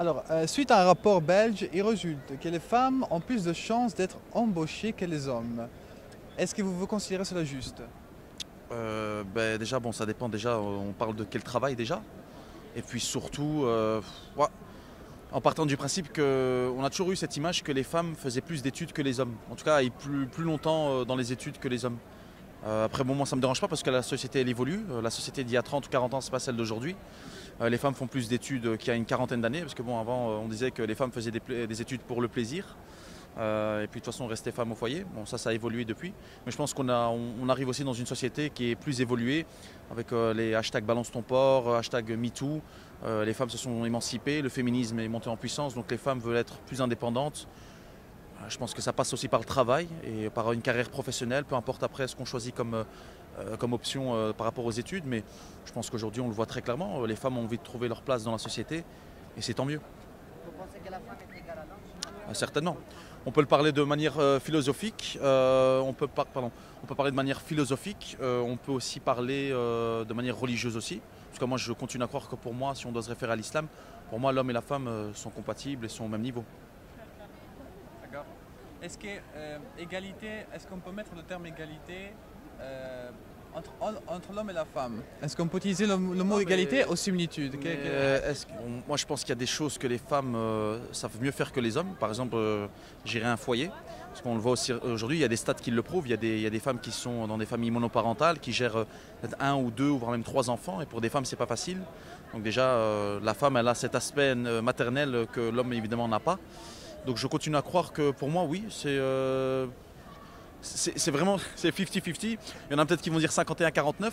Alors, suite à un rapport belge, il résulte que les femmes ont plus de chances d'être embauchées que les hommes. Est-ce que vous considérez cela juste? Déjà, bon, ça dépend déjà, on parle de quel travail déjà. Et puis surtout, ouais, en partant du principe qu'on a toujours eu cette image que les femmes faisaient plus d'études que les hommes. En tout cas, ils plus longtemps dans les études que les hommes. Après, bon, moi, ça ne me dérange pas parce que la société, elle évolue. La société d'il y a 30 ou 40 ans, ce n'est pas celle d'aujourd'hui. Les femmes font plus d'études qu'il y a une quarantaine d'années. Parce que bon, avant, on disait que les femmes faisaient des études pour le plaisir. Et puis de toute façon, on restait femme au foyer. Bon, ça a évolué depuis. Mais je pense on arrive aussi dans une société qui est plus évoluée avec les hashtags balance ton porc, hashtag MeToo. Les femmes se sont émancipées, le féminisme est monté en puissance, donc les femmes veulent être plus indépendantes. Je pense que ça passe aussi par le travail et par une carrière professionnelle, peu importe après ce qu'on choisit comme option par rapport aux études. Mais je pense qu'aujourd'hui, on le voit très clairement, les femmes ont envie de trouver leur place dans la société et c'est tant mieux. Vous pensez que la femme est égale à l'homme? Certainement. On peut le parler de manière philosophique, on peut parler de manière philosophique, on peut aussi parler de manière religieuse aussi. Parce que moi je continue à croire que pour moi, si on doit se référer à l'islam, pour moi l'homme et la femme sont compatibles et sont au même niveau. D'accord. Est-ce que égalité, est-ce qu'on peut mettre le terme égalité entre l'homme et la femme? Est-ce qu'on peut utiliser le mot égalité ou similitude? Moi je pense qu'il y a des choses que les femmes savent mieux faire que les hommes. Par exemple, gérer un foyer. Parce qu'on le voit aussi aujourd'hui, il y a des stats qui le prouvent. Il y a des femmes qui sont dans des familles monoparentales, qui gèrent peut-être un ou deux, voire même trois enfants. Et pour des femmes, c'est pas facile. Donc déjà, la femme, elle a cet aspect maternel que l'homme évidemment n'a pas. Donc je continue à croire que pour moi, oui, c'est vraiment 50-50. Il y en a peut-être qui vont dire 51-49.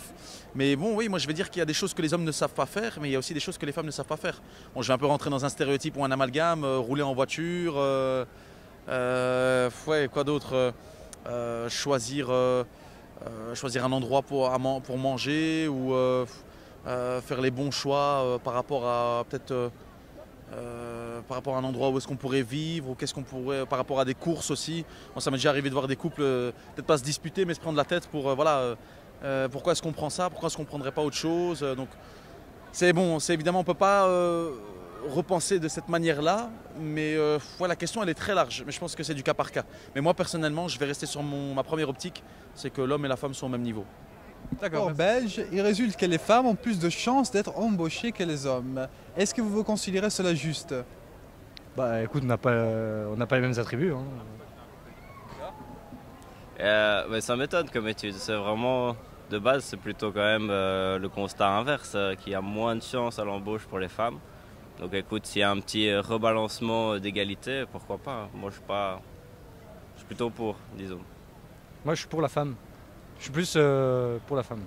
Mais bon, oui, moi je vais dire qu'il y a des choses que les hommes ne savent pas faire, mais il y a aussi des choses que les femmes ne savent pas faire. Bon, je vais un peu rentrer dans un stéréotype ou un amalgame, rouler en voiture, ouais, quoi d'autre, choisir un endroit pour manger ou faire les bons choix par rapport à peut-être par rapport à un endroit où est-ce qu'on pourrait vivre ou qu'est-ce qu'on pourrait par rapport à des courses aussi. Moi, ça m'est déjà arrivé de voir des couples peut-être pas se disputer mais se prendre la tête pour pourquoi est-ce qu'on prend ça, pourquoi est-ce qu'on prendrait pas autre chose. Donc c'est bon, c'est évidemment on peut pas repenser de cette manière-là, mais la question elle est très large, mais je pense que c'est du cas par cas. Mais moi personnellement, je vais rester sur ma première optique, c'est que l'homme et la femme sont au même niveau. D'accord. En Belge, il résulte que les femmes ont plus de chances d'être embauchées que les hommes. Est-ce que vous considérez cela juste? Bah écoute, on n'a pas les mêmes attributs. Hein. Mais ça m'étonne comme étude. C'est vraiment, de base, c'est plutôt quand même le constat inverse, qu'il y a moins de chances à l'embauche pour les femmes. Donc écoute, s'il y a un petit rebalancement d'égalité, pourquoi pas? Moi je suis plutôt pour, disons. Moi je suis pour la femme. Je suis plus pour la femme.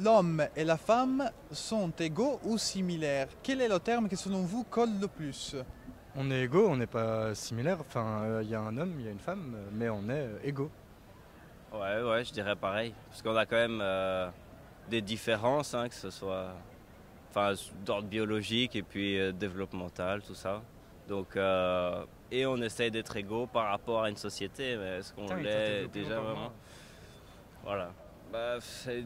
L'homme et la femme sont égaux ou similaires? Quel est le terme qui selon vous colle le plus? On est égaux, on n'est pas similaires. Enfin, il y a un homme, il y a une femme, mais on est égaux. Ouais, je dirais pareil. Parce qu'on a quand même des différences, hein, que ce soit d'ordre biologique et puis développemental, tout ça. Donc, et on essaye d'être égaux par rapport à une société, mais est-ce qu'on l'est déjà vraiment? Voilà. Bah,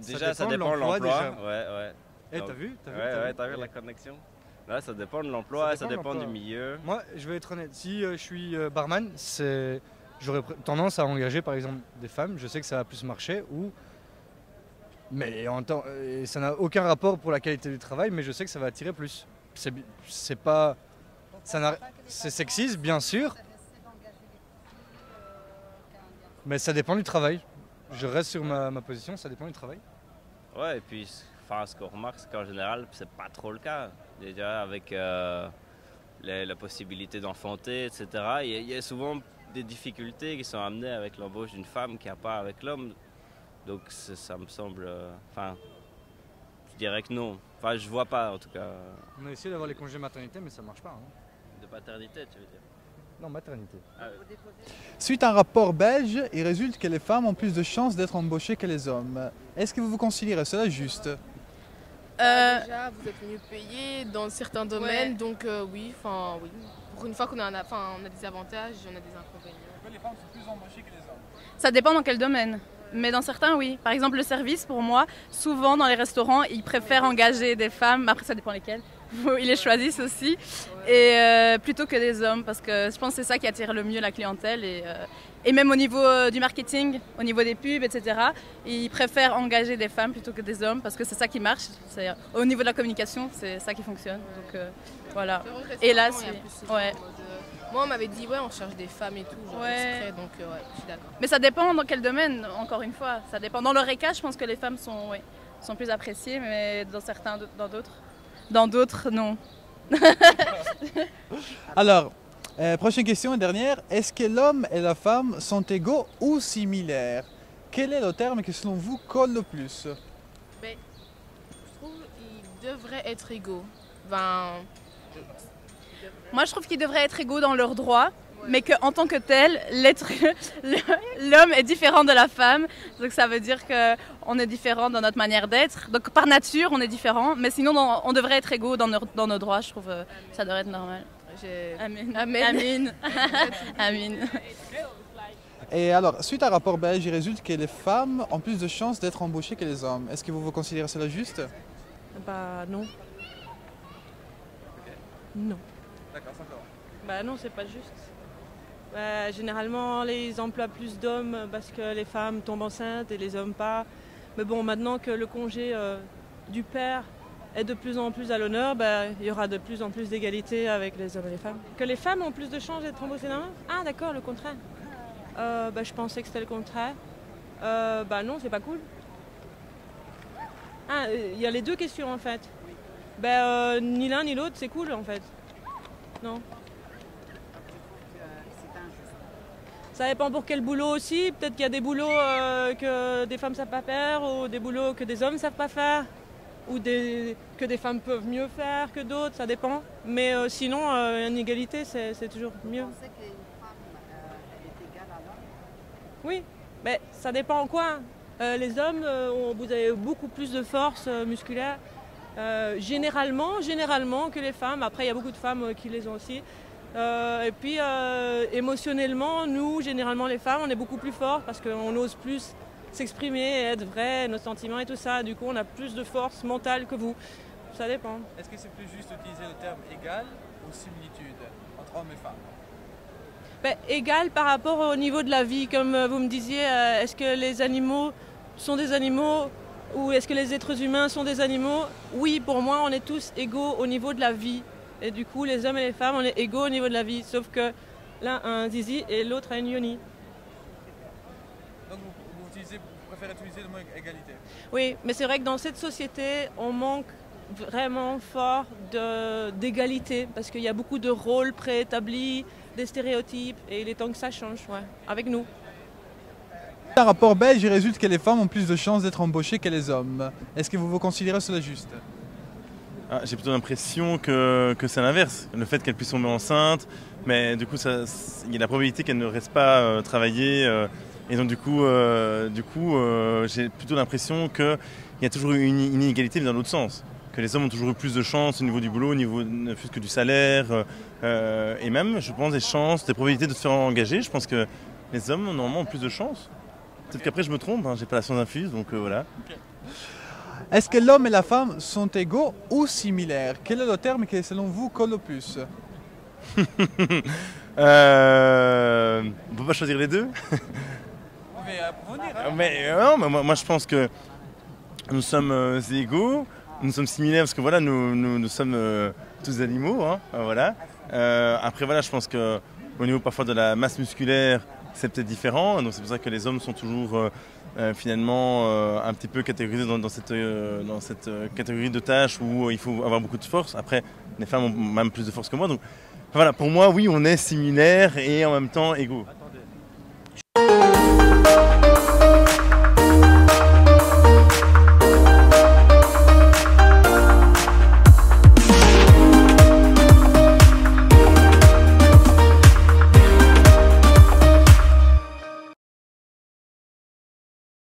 déjà, ça dépend de l'emploi. Ouais. Et t'as vu t'as vu la connexion? Là, ça dépend de l'emploi, ça dépend du milieu. Moi, je vais être honnête. Si je suis barman, j'aurais tendance à engager par exemple des femmes. Je sais que ça va plus marcher. Mais en temps, ça n'a aucun rapport pour la qualité du travail, mais je sais que ça va attirer plus. C'est pas. C'est sexiste, bien sûr. Mais ça dépend du travail. Je reste sur ma position, ça dépend du travail. Ouais, et puis ce qu'on remarque, c'est qu'en général, c'est pas trop le cas. Déjà, avec la possibilité d'enfanter, etc., il y a souvent des difficultés qui sont amenées avec l'embauche d'une femme qui n'a pas avec l'homme. Donc ça me semble... je dirais que non. Enfin, je vois pas, en tout cas. On a essayé d'avoir les congés maternité, mais ça marche pas. Hein. De paternité, tu veux dire? Non, maternité. Ah, oui. Suite à un rapport belge, il résulte que les femmes ont plus de chances d'être embauchées que les hommes. Est-ce que vous considérez cela juste? Déjà, vous êtes mieux payé dans certains domaines, donc oui. Pour une fois qu'on a des avantages, on a des inconvénients. Les femmes sont plus embauchées que les hommes. Ça dépend dans quel domaine. Mais dans certains, oui. Par exemple, le service, pour moi, souvent dans les restaurants, ils préfèrent engager des femmes, après ça dépend lesquelles, où ils les choisissent aussi, et plutôt que des hommes, parce que je pense que c'est ça qui attire le mieux la clientèle, et même au niveau du marketing, au niveau des pubs, etc., ils préfèrent engager des femmes plutôt que des hommes, parce que c'est ça qui marche. Au niveau de la communication, c'est ça qui fonctionne. Donc voilà. Et là, c'est... Ouais. Moi, on m'avait dit, ouais, on cherche des femmes et tout, genre exprès, donc ouais, je suis d'accord. Mais ça dépend dans quel domaine, encore une fois. Ça dépend. Dans l'ORECA, je pense que les femmes sont plus appréciées, mais dans d'autres, non. Alors, prochaine question et dernière. Est-ce que l'homme et la femme sont égaux ou similaires? Quel est le terme qui, selon vous, colle le plus? Ben, je trouve qu'ils devraient être égaux. Ben, moi, je trouve qu'ils devraient être égaux dans leurs droits, mais qu'en tant que tel, l'homme est différent de la femme. Donc ça veut dire qu'on est différent dans notre manière d'être. Donc par nature, on est différent, mais sinon, on devrait être égaux dans nos droits. Je trouve ça devrait être normal. Amen. Amen. Amen. Et alors, suite à un rapport belge, il résulte que les femmes ont plus de chances d'être embauchées que les hommes. Est-ce que vous considérez cela juste? Bah non. Non. D'accord, simplement. Bah non, c'est pas juste. Bah, généralement, ils emploient plus d'hommes parce que les femmes tombent enceintes et les hommes pas. Mais bon, maintenant que le congé du père est de plus en plus à l'honneur, bah, il y aura de plus en plus d'égalité avec les hommes et les femmes. Que les femmes ont plus de chances d'être embauchées d'un homme? Ah d'accord, le contraire. Bah, je pensais que c'était le contraire. Bah non, c'est pas cool. Ah, il y a les deux questions en fait. Bah, ni l'un ni l'autre, c'est cool en fait. Non. Ça dépend pour quel boulot aussi. Peut-être qu'il y a des boulots que des femmes ne savent pas faire, ou des boulots que des hommes ne savent pas faire, ou que des femmes peuvent mieux faire que d'autres, ça dépend. Mais sinon, une égalité, c'est toujours mieux. Vous pensez qu'une femme est égale à l'homme? Oui, mais ça dépend en quoi. Les hommes, vous avez beaucoup plus de force musculaire. Généralement que les femmes. Après, il y a beaucoup de femmes qui les ont aussi. Et puis, émotionnellement, nous, généralement les femmes, on est beaucoup plus forts parce qu'on ose plus s'exprimer, être vrai, nos sentiments et tout ça. Du coup, on a plus de force mentale que vous. Ça dépend. Est-ce que c'est plus juste d'utiliser le terme égal ou similitude entre hommes et femmes? Ben, égal par rapport au niveau de la vie. Comme vous me disiez, est-ce que les animaux sont des animaux ou est-ce que les êtres humains sont des animaux? Oui, pour moi, on est tous égaux au niveau de la vie. Et du coup, les hommes et les femmes, on est égaux au niveau de la vie. Sauf que l'un a un zizi et l'autre a une yoni. Donc vous préférez utiliser le mot égalité? Oui, mais c'est vrai que dans cette société, on manque vraiment fort d'égalité. Parce qu'il y a beaucoup de rôles préétablis, des stéréotypes. Et il est temps que ça change, ouais, avec nous. Un rapport belge, il résulte que les femmes ont plus de chances d'être embauchées que les hommes. Est-ce que vous considérez cela juste? J'ai plutôt l'impression que c'est l'inverse. Le fait qu'elle puisse tomber enceinte, mais du coup, il y a la probabilité qu'elle ne reste pas travailler. Et donc du coup j'ai plutôt l'impression qu'il y a toujours eu une inégalité, mais dans l'autre sens. Que les hommes ont toujours eu plus de chances au niveau du boulot, au niveau ne fût-ce que du salaire. Et même, je pense, des chances, des probabilités de se faire engager. Je pense que les hommes, normalement, ont plus de chances. Peut-être qu'après je me trompe, j'ai pas la science infuse, donc voilà. Okay. Est-ce que l'homme et la femme sont égaux ou similaires? Quel est le terme qui, selon vous, colle le plus? On ne peut pas choisir les deux. Vous pouvez approfondir. Hein? Mais non, moi je pense que nous sommes égaux, nous sommes similaires parce que voilà, nous sommes tous animaux. Hein, voilà. Après voilà, je pense qu'au niveau parfois de la masse musculaire, c'est peut-être différent, donc c'est pour ça que les hommes sont toujours finalement un petit peu catégorisés dans cette catégorie de tâches où il faut avoir beaucoup de force. Après, les femmes ont même plus de force que moi, donc voilà, pour moi, oui, on est similaires et en même temps égaux.